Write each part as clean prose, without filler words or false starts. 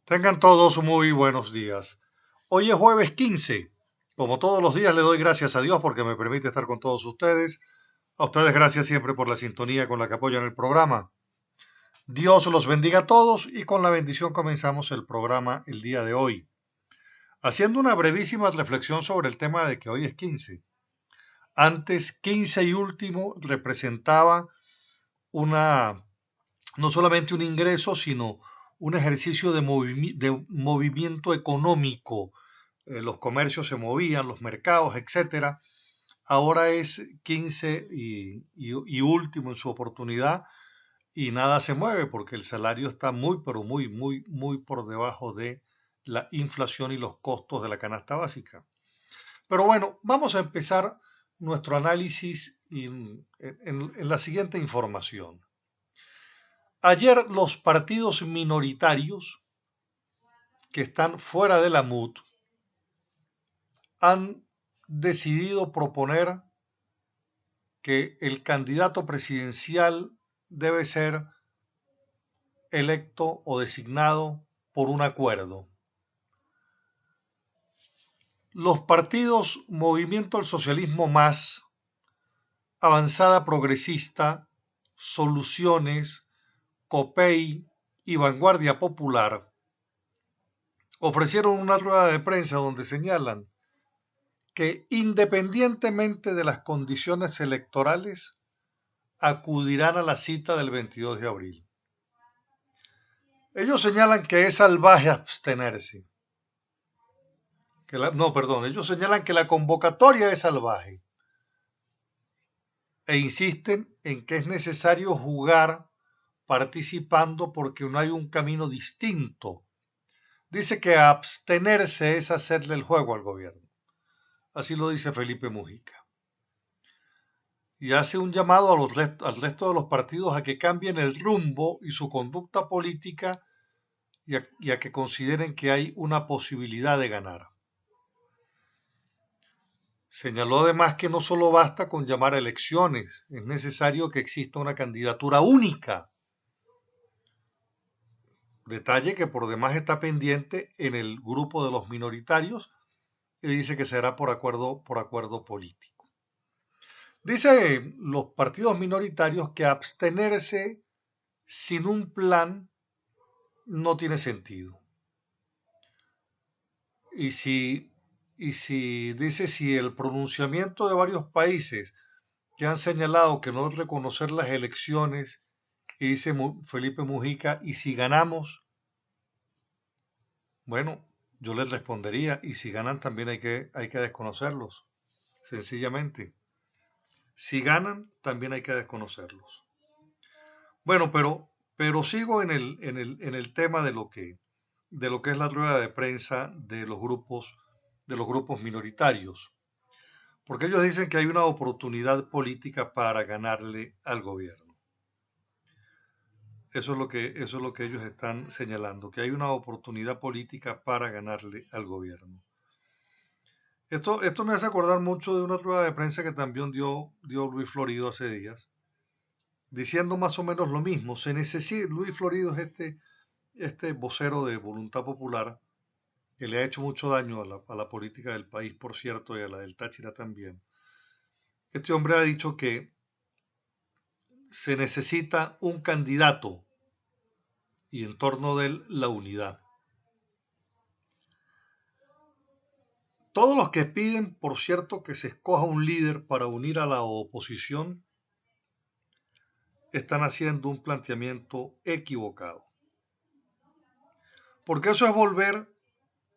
Tengan todos muy buenos días. Hoy es jueves 15. Como todos los días le doy gracias a Dios porque me permite estar con todos ustedes. A ustedes gracias siempre por la sintonía con la que apoyan el programa. Dios los bendiga a todos y con la bendición comenzamos el programa el día de hoy. Haciendo una brevísima reflexión sobre el tema de que hoy es 15. Antes 15 y último representaba una no solamente un ingreso, sino un ejercicio de movimiento económico. Los comercios se movían, los mercados, etcétera. Ahora es 15 y último en su oportunidad y nada se mueve porque el salario está muy, pero muy, muy, muy por debajo de la inflación y los costos de la canasta básica. Pero bueno, vamos a empezar nuestro análisis en la siguiente información. Ayer los partidos minoritarios que están fuera de la MUD han decidido proponer que el candidato presidencial debe ser electo o designado por un acuerdo. Los partidos Movimiento al Socialismo Más, Avanzada Progresista, Soluciones, COPEI y Vanguardia Popular ofrecieron una rueda de prensa donde señalan que independientemente de las condiciones electorales, acudirán a la cita del 22 de abril. Ellos señalan que es salvaje abstenerse. Ellos señalan que la convocatoria es salvaje e insisten en que es necesario jugar participando porque no hay un camino distinto. Dice que abstenerse es hacerle el juego al gobierno. Así lo dice Felipe Mujica. Y hace un llamado al resto de los partidos a que cambien el rumbo y su conducta política y a que consideren que hay una posibilidad de ganar. Señaló además que no solo basta con llamar a elecciones, es necesario que exista una candidatura única. Detalle que por demás está pendiente en el grupo de los minoritarios y dice que será por acuerdo político. Dice los partidos minoritarios que abstenerse sin un plan no tiene sentido. Y si si el pronunciamiento de varios países que han señalado que no reconocer las elecciones, y dice Felipe Mujica, y si ganamos, bueno, yo les respondería, y si ganan también hay que desconocerlos, sencillamente. Si ganan, también hay que desconocerlos. Bueno, pero sigo en el tema de lo que es la rueda de prensa de los grupos minoritarios. Porque ellos dicen que hay una oportunidad política para ganarle al gobierno. Eso es lo que ellos están señalando, que hay una oportunidad política para ganarle al gobierno. Esto me hace acordar mucho de una rueda de prensa que también dio Luis Florido hace días, diciendo más o menos lo mismo. Luis Florido es este vocero de Voluntad Popular, que le ha hecho mucho daño a la política del país, por cierto, y a la del Táchira también. Este hombre ha dicho que se necesita un candidato y en torno de él la unidad. Todos los que piden, por cierto, que se escoja un líder para unir a la oposición, están haciendo un planteamiento equivocado. Porque eso es volver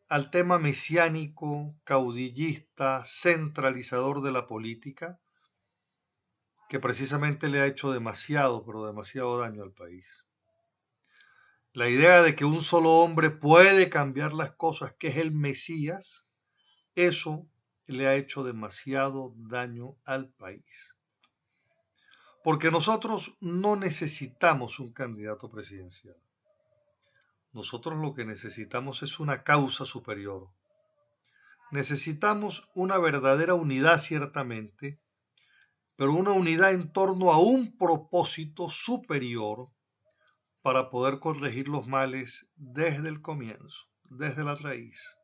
al tema mesiánico, caudillista, centralizador de la política, que precisamente le ha hecho demasiado, pero demasiado daño al país. La idea de que un solo hombre puede cambiar las cosas, que es el Mesías, eso le ha hecho demasiado daño al país. Porque nosotros no necesitamos un candidato presidencial. Nosotros lo que necesitamos es una causa superior. Necesitamos una verdadera unidad, ciertamente, pero una unidad en torno a un propósito superior para poder corregir los males desde el comienzo, desde la raíz.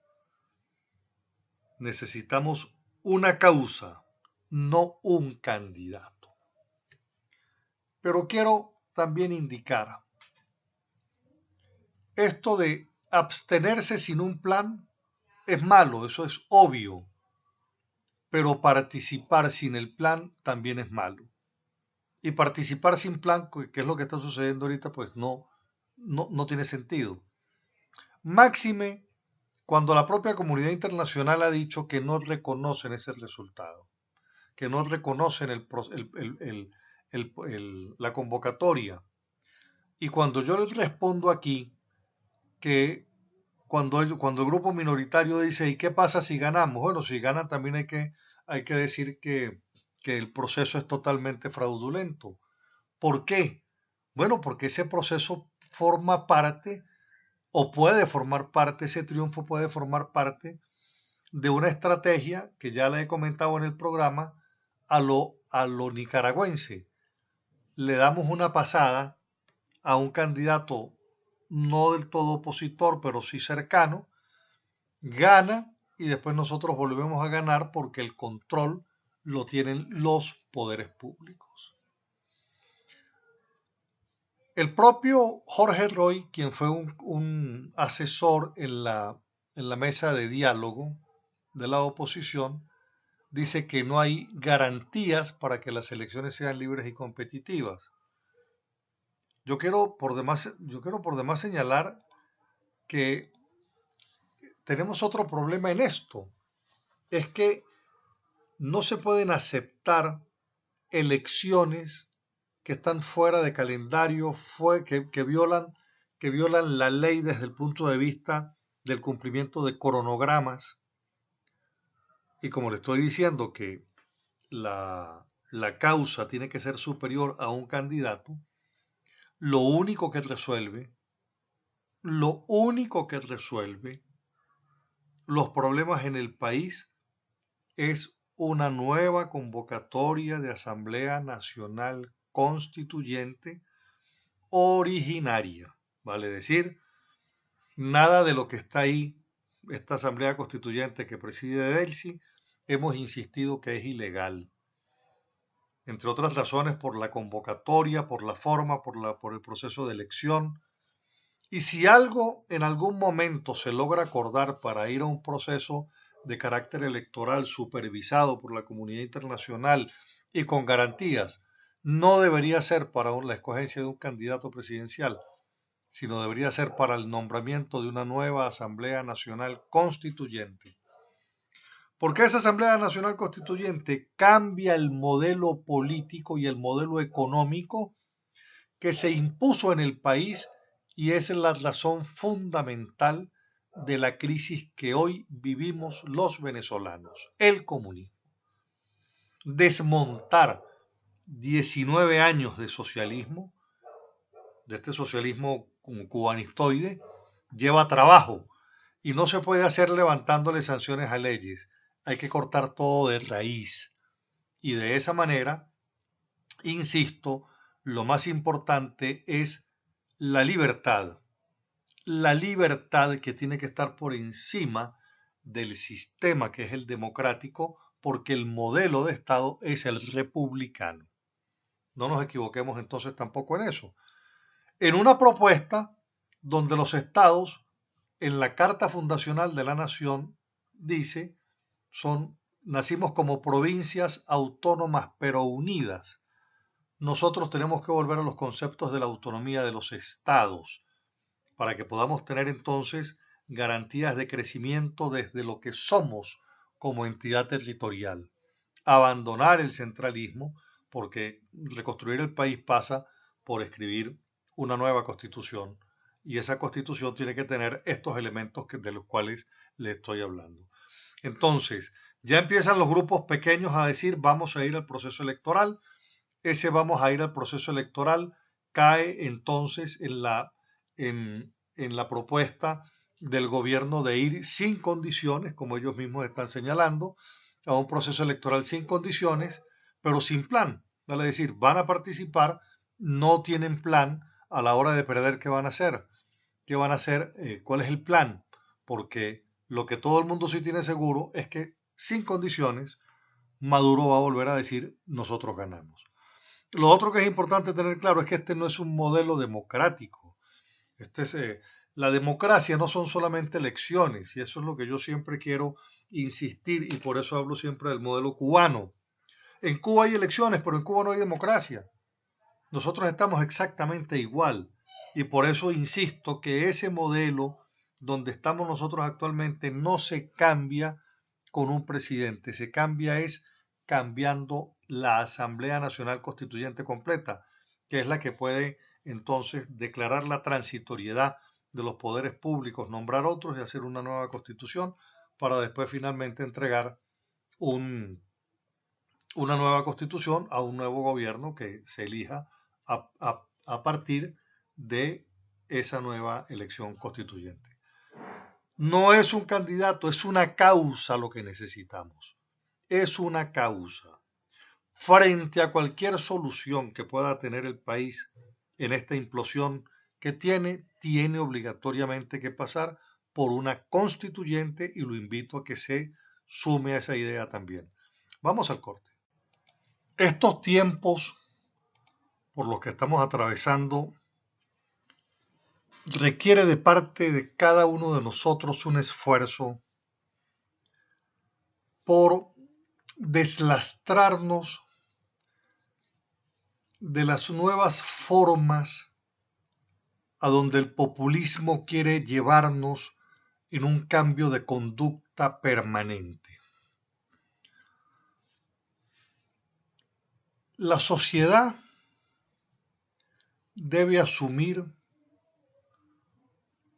Necesitamos una causa, no un candidato. Pero quiero también indicar, esto de abstenerse sin un plan es malo, eso es obvio, pero participar sin el plan también es malo. Y participar sin plan, que es lo que está sucediendo ahorita, pues no tiene sentido. Máxime cuando la propia comunidad internacional ha dicho que no reconocen ese resultado, que no reconocen la convocatoria. Y cuando yo les respondo aquí que cuando el grupo minoritario dice, ¿y qué pasa si ganamos? Bueno, si ganan también hay que decir que el proceso es totalmente fraudulento. ¿Por qué? Bueno, porque ese proceso forma parte o puede formar parte, ese triunfo puede formar parte de una estrategia que ya le he comentado en el programa a lo nicaragüense. Le damos una pasada a un candidato no del todo opositor, pero sí cercano, gana y después nosotros volvemos a ganar porque el control lo tienen los poderes públicos. El propio Jorge Roy, quien fue un asesor en la mesa de diálogo de la oposición, dice que no hay garantías para que las elecciones sean libres y competitivas. Yo quiero por demás señalar que tenemos otro problema en esto. Es que no se pueden aceptar elecciones que están fuera de calendario, que violan la ley desde el punto de vista del cumplimiento de cronogramas. Y como le estoy diciendo que la causa tiene que ser superior a un candidato, lo único que resuelve los problemas en el país es una nueva convocatoria de Asamblea Nacional Constituyente originaria. Vale decir, nada de lo que está ahí, esta Asamblea Constituyente que preside Delcy, hemos insistido que es ilegal. Entre otras razones por la convocatoria, por la forma, por el proceso de elección. Y si algo en algún momento se logra acordar para ir a un proceso de carácter electoral supervisado por la comunidad internacional y con garantías, no debería ser para la escogencia de un candidato presidencial, sino debería ser para el nombramiento de una nueva Asamblea Nacional Constituyente. Porque esa Asamblea Nacional Constituyente cambia el modelo político y el modelo económico que se impuso en el país y esa es la razón fundamental de la crisis que hoy vivimos los venezolanos, el comunismo. Desmontar 19 años de socialismo, de este socialismo cubanistoide, lleva trabajo y no se puede hacer levantándole sanciones a leyes. Hay que cortar todo de raíz. Y de esa manera, insisto, lo más importante es la libertad que tiene que estar por encima del sistema que es el democrático, porque el modelo de Estado es el republicano. No nos equivoquemos entonces tampoco en eso. En una propuesta donde los estados, en la Carta Fundacional de la Nación, dice, nacimos como provincias autónomas pero unidas. Nosotros tenemos que volver a los conceptos de la autonomía de los estados para que podamos tener entonces garantías de crecimiento desde lo que somos como entidad territorial. Abandonar el centralismo, porque reconstruir el país pasa por escribir una nueva constitución y esa constitución tiene que tener estos elementos de los cuales le estoy hablando. Entonces, ya empiezan los grupos pequeños a decir vamos a ir al proceso electoral. Ese vamos a ir al proceso electoral cae entonces en la propuesta del gobierno de ir sin condiciones, como ellos mismos están señalando, a un proceso electoral sin condiciones, pero sin plan. Vale decir, van a participar, no tienen plan, a la hora de perder, ¿qué van a hacer? ¿Qué van a hacer? ¿Cuál es el plan? Porque lo que todo el mundo sí tiene seguro es que sin condiciones, Maduro va a volver a decir, nosotros ganamos. Lo otro que es importante tener claro es que este no es un modelo democrático. Este es, la democracia no son solamente elecciones, y eso es lo que yo siempre quiero insistir, y por eso hablo siempre del modelo cubano. En Cuba hay elecciones, pero en Cuba no hay democracia. Nosotros estamos exactamente igual, y por eso insisto que ese modelo donde estamos nosotros actualmente no se cambia con un presidente, se cambia es cambiando la Asamblea Nacional Constituyente completa, que es la que puede entonces declarar la transitoriedad de los poderes públicos, nombrar otros y hacer una nueva constitución para después finalmente entregar una nueva constitución a un nuevo gobierno que se elija a partir de esa nueva elección constituyente. No es un candidato, es una causa lo que necesitamos. Es una causa. Frente a cualquier solución que pueda tener el país en esta implosión que tiene obligatoriamente que pasar por una constituyente y lo invito a que se sume a esa idea también. Vamos al corte. Estos tiempos por los que estamos atravesando requiere de parte de cada uno de nosotros un esfuerzo por deslastrarnos de las nuevas formas a donde el populismo quiere llevarnos en un cambio de conducta permanente. La sociedad debe asumir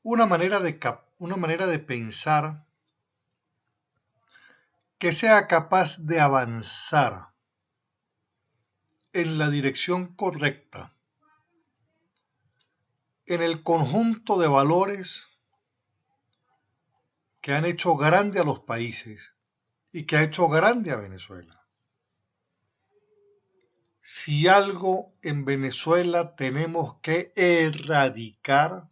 una manera de pensar que sea capaz de avanzar en la dirección correcta, en el conjunto de valores que han hecho grande a los países y que ha hecho grande a Venezuela. Si algo en Venezuela tenemos que erradicar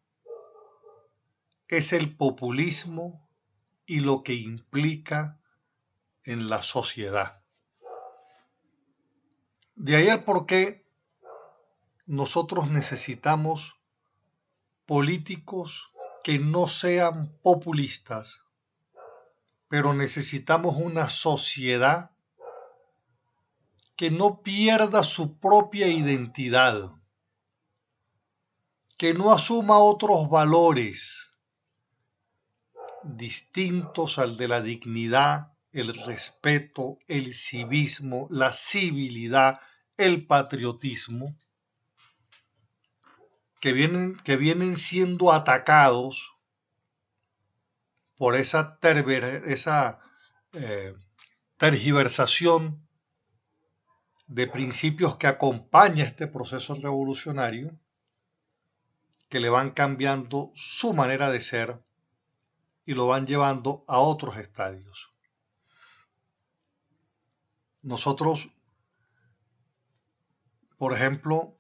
es el populismo y lo que implica en la sociedad. De ahí el por qué nosotros necesitamos políticos que no sean populistas, pero necesitamos una sociedad que no pierda su propia identidad, que no asuma otros valores distintos al de la dignidad, el respeto, el civismo, la civilidad, el patriotismo, que vienen siendo atacados por esa tergiversación de principios que acompaña este proceso revolucionario, que le van cambiando su manera de ser y lo van llevando a otros estadios. Nosotros, por ejemplo,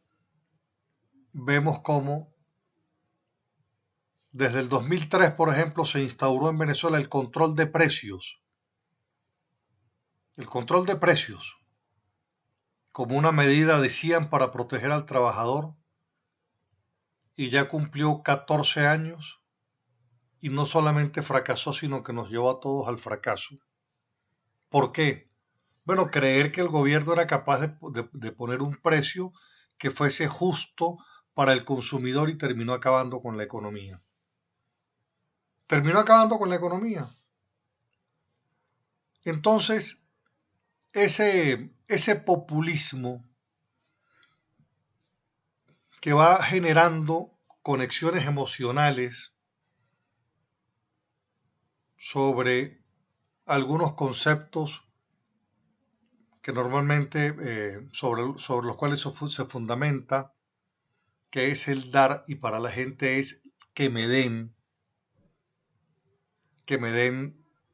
vemos cómo desde el 2003, por ejemplo, se instauró en Venezuela el control de precios. El control de precios como una medida, decían, para proteger al trabajador, y ya cumplió 14 años y no solamente fracasó, sino que nos llevó a todos al fracaso. ¿Por qué? Bueno, creer que el gobierno era capaz de poner un precio que fuese justo para el consumidor y terminó acabando con la economía. Terminó acabando con la economía. Entonces, ese populismo que va generando conexiones emocionales sobre algunos conceptos que normalmente sobre los cuales se fundamenta, que es el dar, y para la gente es que me den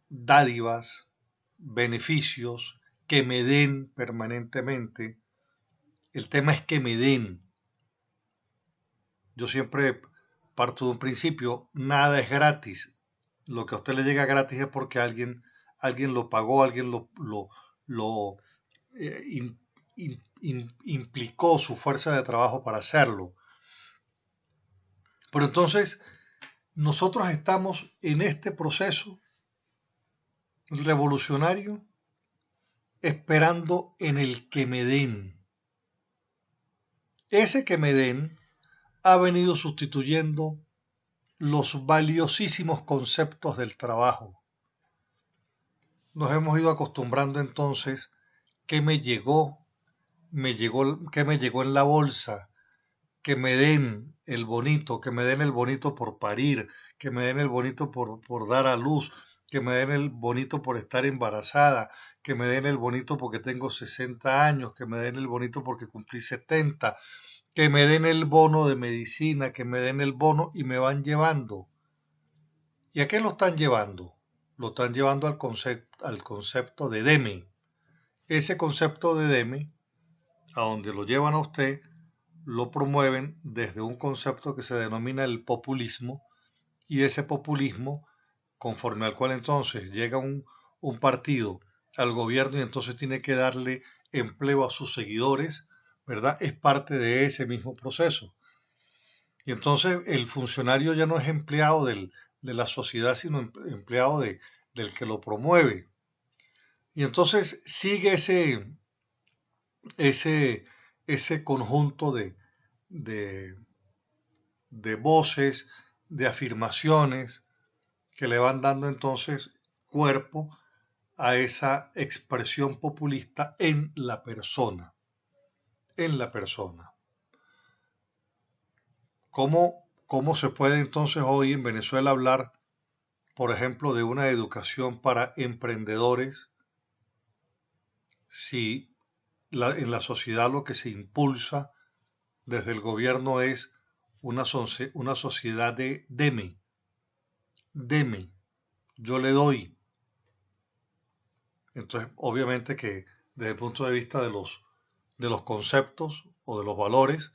dádivas, beneficios, que me den permanentemente. El tema es que me den. yo siempre parto de un principio, nada es gratis. Lo que a usted le llega gratis es porque alguien lo pagó, alguien lo implicó su fuerza de trabajo para hacerlo. Pero entonces, nosotros estamos en este proceso revolucionario esperando en el que me den. Ese que me den ha venido sustituyendo los valiosísimos conceptos del trabajo. Nos hemos ido acostumbrando entonces que que me llegó en la bolsa, que me den el bonito, que me den el bonito por parir, que me den el bonito por dar a luz, que me den el bonito por estar embarazada, que me den el bonito porque tengo 60 años, que me den el bonito porque cumplí 70, que me den el bono de medicina, que me den el bono y me van llevando. ¿Y a qué lo están llevando? Lo están llevando al concepto de deme. Ese concepto de deme, a donde lo llevan a usted, lo promueven desde un concepto que se denomina el populismo, y ese populismo, conforme al cual entonces llega un partido al gobierno y entonces tiene que darle empleo a sus seguidores, ¿verdad? Es parte de ese mismo proceso. Y entonces el funcionario ya no es empleado de la sociedad, sino empleado del que lo promueve. Y entonces sigue ese conjunto de, de voces, de afirmaciones que le van dando entonces cuerpo a esa expresión populista en la persona. En la persona. ¿Cómo se puede entonces hoy en Venezuela hablar, por ejemplo, de una educación para emprendedores si en la sociedad lo que se impulsa desde el gobierno es una sociedad de deme, yo le doy? Entonces, obviamente que desde el punto de vista de los conceptos o de los valores,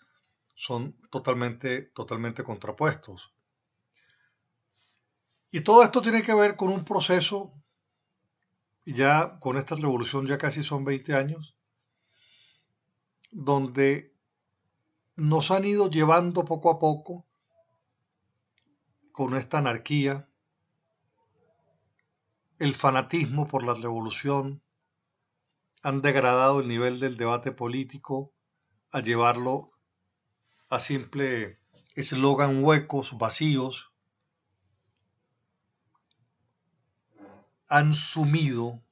son totalmente contrapuestos. Y todo esto tiene que ver con un proceso, ya con esta revolución ya casi son 20 años, donde nos han ido llevando poco a poco con esta anarquía, el fanatismo por la revolución, han degradado el nivel del debate político a llevarlo a simple eslogan huecos, vacíos, han sumido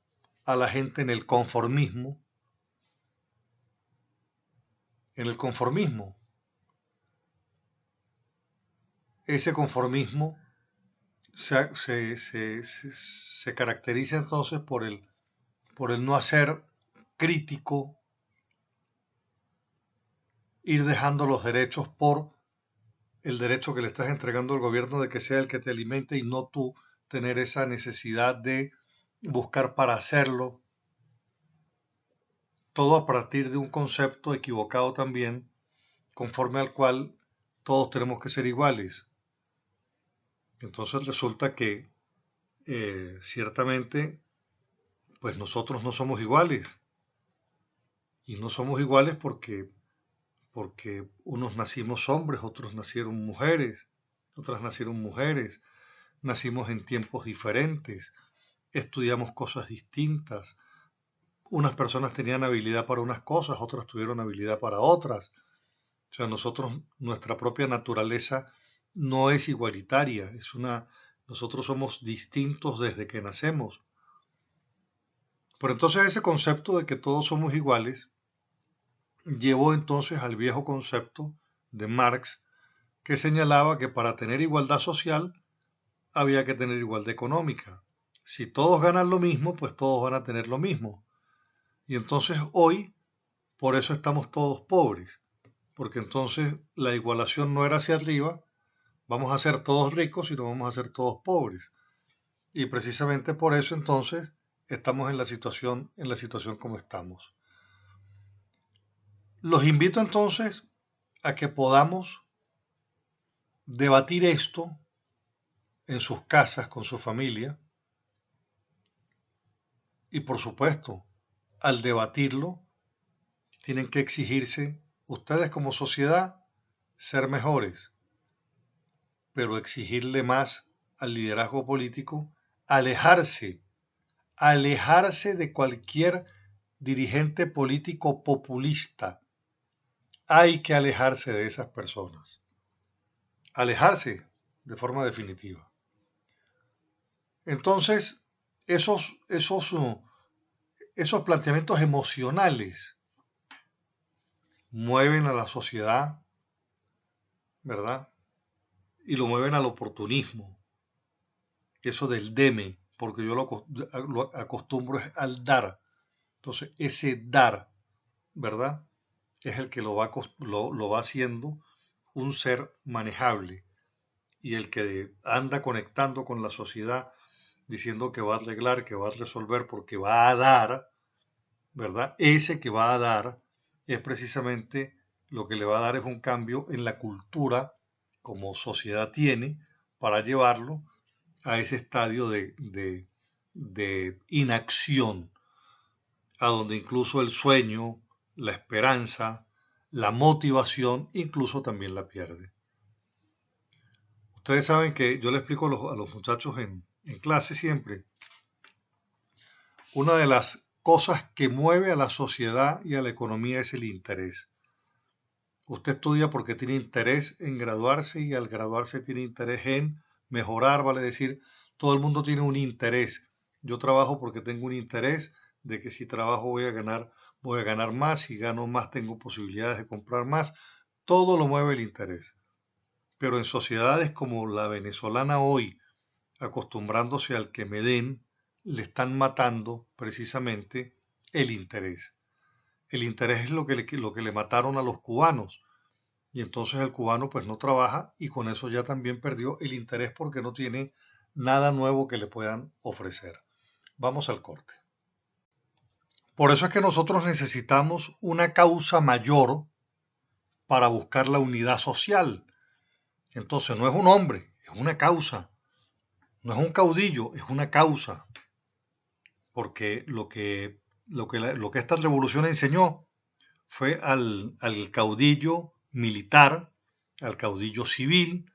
a la gente en el conformismo, Ese conformismo se caracteriza entonces por el no hacer crítico, ir dejando los derechos por el derecho que le estás entregando al gobierno de que sea el que te alimente y no tú tener esa necesidad de buscar para hacerlo. Todo a partir de un concepto equivocado también, conforme al cual todos tenemos que ser iguales. Entonces resulta que ciertamente pues nosotros no somos iguales. Y no somos iguales porque unos nacimos hombres, otros nacieron mujeres, otras nacieron mujeres, nacimos en tiempos diferentes, estudiamos cosas distintas. Unas personas tenían habilidad para unas cosas, otras tuvieron habilidad para otras. O sea, nuestra propia naturaleza no es igualitaria, nosotros somos distintos desde que nacemos. Pero entonces ese concepto de que todos somos iguales llevó entonces al viejo concepto de Marx, que señalaba que para tener igualdad social había que tener igualdad económica. Si todos ganan lo mismo, pues todos van a tener lo mismo. Y entonces hoy, por eso estamos todos pobres, porque entonces la igualación no era hacia arriba, vamos a ser todos ricos, sino vamos a ser todos pobres. Y precisamente por eso entonces estamos en la situación como estamos. Los invito entonces a que podamos debatir esto en sus casas, con su familia, y por supuesto, al debatirlo, tienen que exigirse ustedes como sociedad ser mejores, pero exigirle más al liderazgo político, alejarse de cualquier dirigente político populista. Hay que alejarse de esas personas. Alejarse de forma definitiva. Entonces, esos planteamientos emocionales mueven a la sociedad, ¿verdad? Y lo mueven al oportunismo. Eso del deme, porque yo lo acostumbro es al dar. Entonces, ese dar, ¿verdad? Es el que lo va haciendo un ser manejable y el que anda conectando con la sociedad diciendo que va a arreglar, que va a resolver porque va a dar, ¿verdad? Ese que va a dar es precisamente lo que le va a dar es un cambio en la cultura como sociedad tiene para llevarlo a ese estadio de inacción, a donde incluso el sueño, la esperanza, la motivación, incluso también la pierde. Ustedes saben que yo le explico a los muchachos en clase siempre, una de las cosas que mueve a la sociedad y a la economía es el interés. Usted estudia porque tiene interés en graduarse y al graduarse tiene interés en mejorar, vale decir, todo el mundo tiene un interés. Yo trabajo porque tengo un interés de que si trabajo voy a ganar más, si gano más tengo posibilidades de comprar más. Todo lo mueve el interés. Pero en sociedades como la venezolana hoy, acostumbrándose al que me den, le están matando precisamente el interés. El interés es lo que le mataron a los cubanos. Y entonces el cubano pues no trabaja y con eso ya también perdió el interés porque no tiene nada nuevo que le puedan ofrecer. Vamos al corte. Por eso es que nosotros necesitamos una causa mayor para buscar la unidad social. Entonces no es un hombre, es una causa. No es un caudillo, es una causa. Porque lo que esta revolución enseñó fue al caudillo militar, al caudillo civil,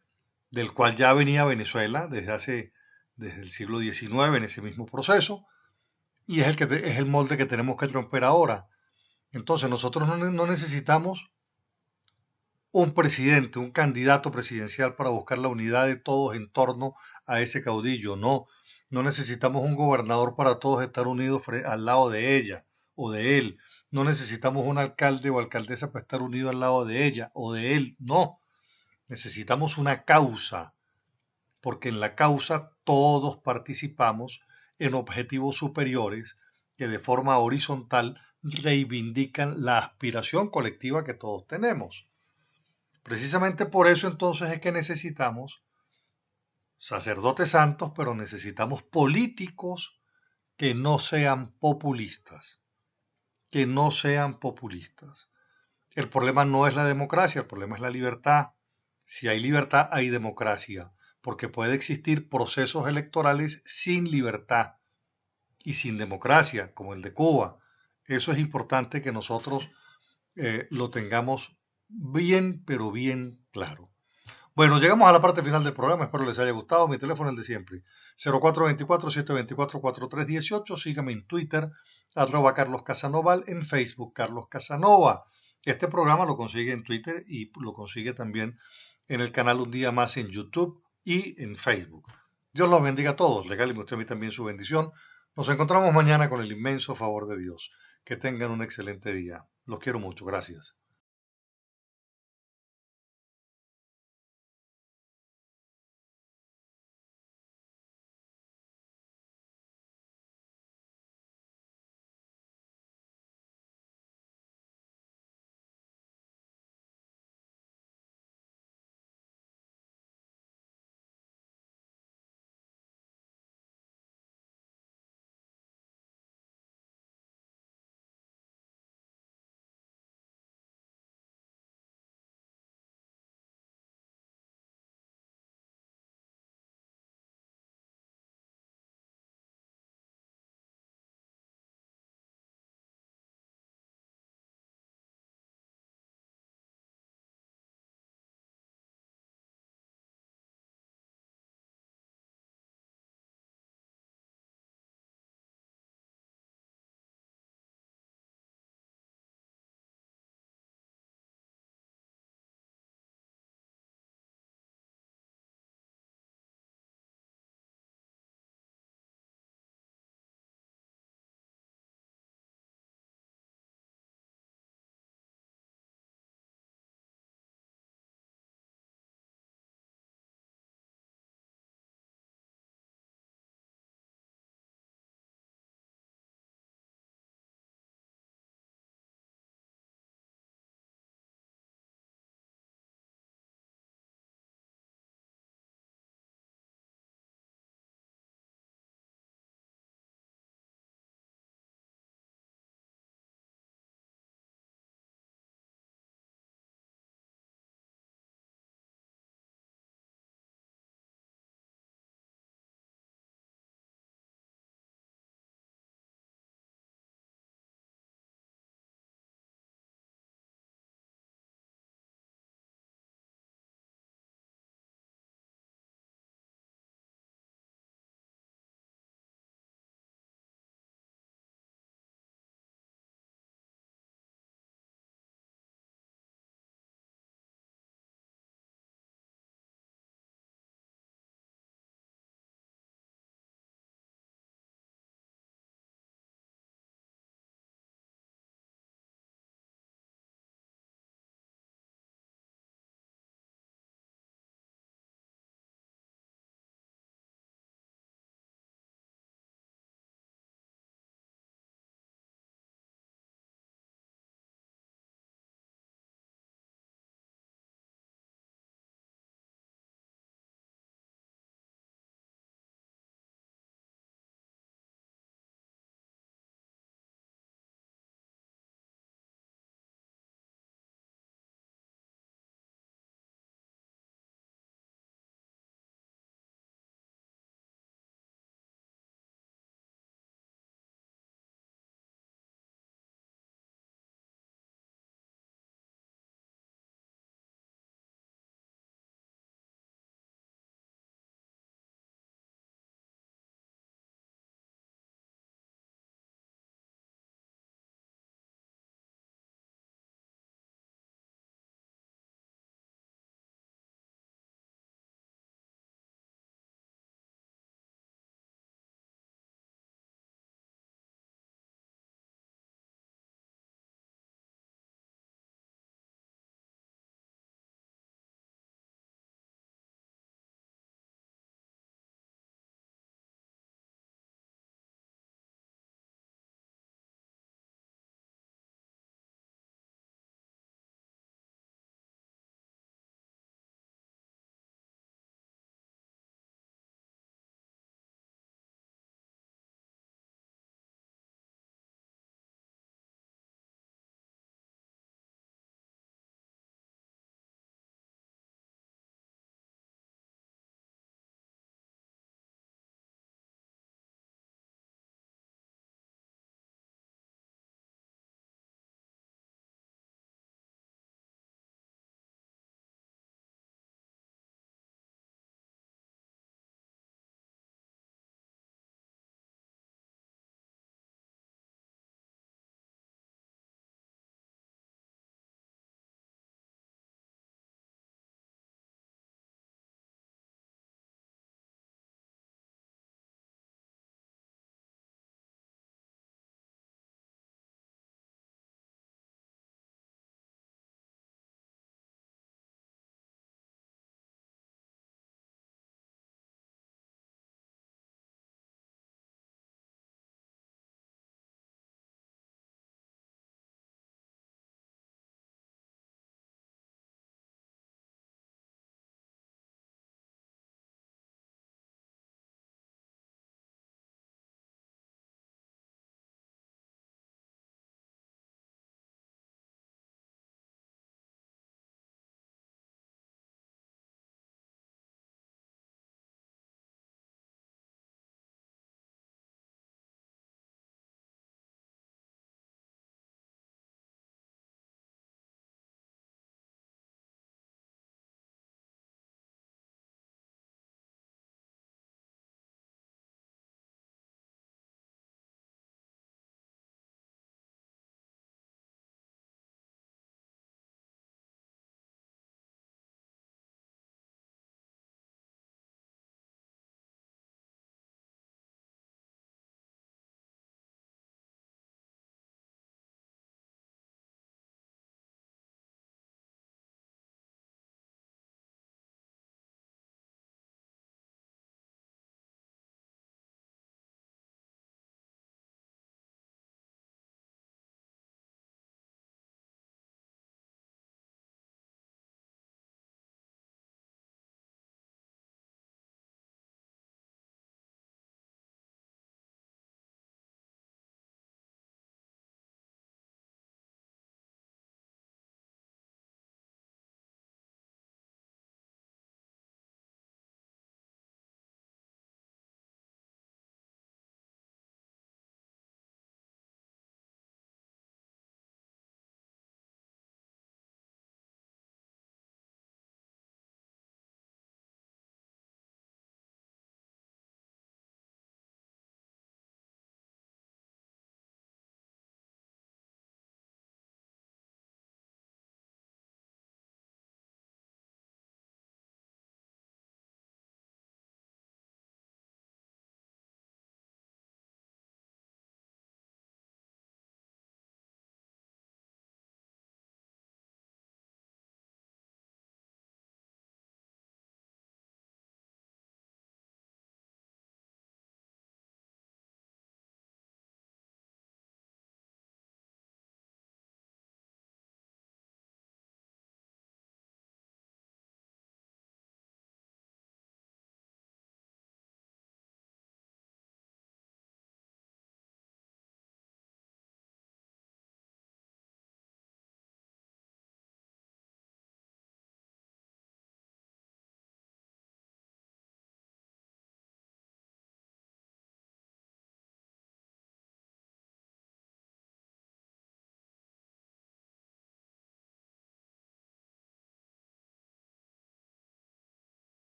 del cual ya venía Venezuela desde el siglo XIX en ese mismo proceso, y es el molde que tenemos que romper ahora. Entonces nosotros no necesitamos un presidente, un candidato presidencial para buscar la unidad de todos en torno a ese caudillo, no necesitamos un gobernador para todos estar unidos al lado de ella o de él, no necesitamos un alcalde o alcaldesa para estar unido al lado de ella o de él, no, necesitamos una causa, porque en la causa todos participamos en objetivos superiores que de forma horizontal reivindican la aspiración colectiva que todos tenemos. Precisamente por eso entonces es que necesitamos sacerdotes santos, pero necesitamos políticos que no sean populistas, que no sean populistas. El problema no es la democracia, el problema es la libertad. Si hay libertad, hay democracia, porque puede existir procesos electorales sin libertad y sin democracia, como el de Cuba. Eso es importante que nosotros lo tengamos bien, pero bien claro. Bueno, llegamos a la parte final del programa, espero les haya gustado. Mi teléfono es el de siempre, 0424-724-4318. Sígame en Twitter, @CarlosCasanoval, en Facebook, Carlos Casanova. Este programa lo consigue en Twitter y lo consigue también en el canal Un Día Más en YouTube y en Facebook. Dios los bendiga a todos, regáleme usted a mí también su bendición. Nos encontramos mañana con el inmenso favor de Dios. Que tengan un excelente día. Los quiero mucho, gracias.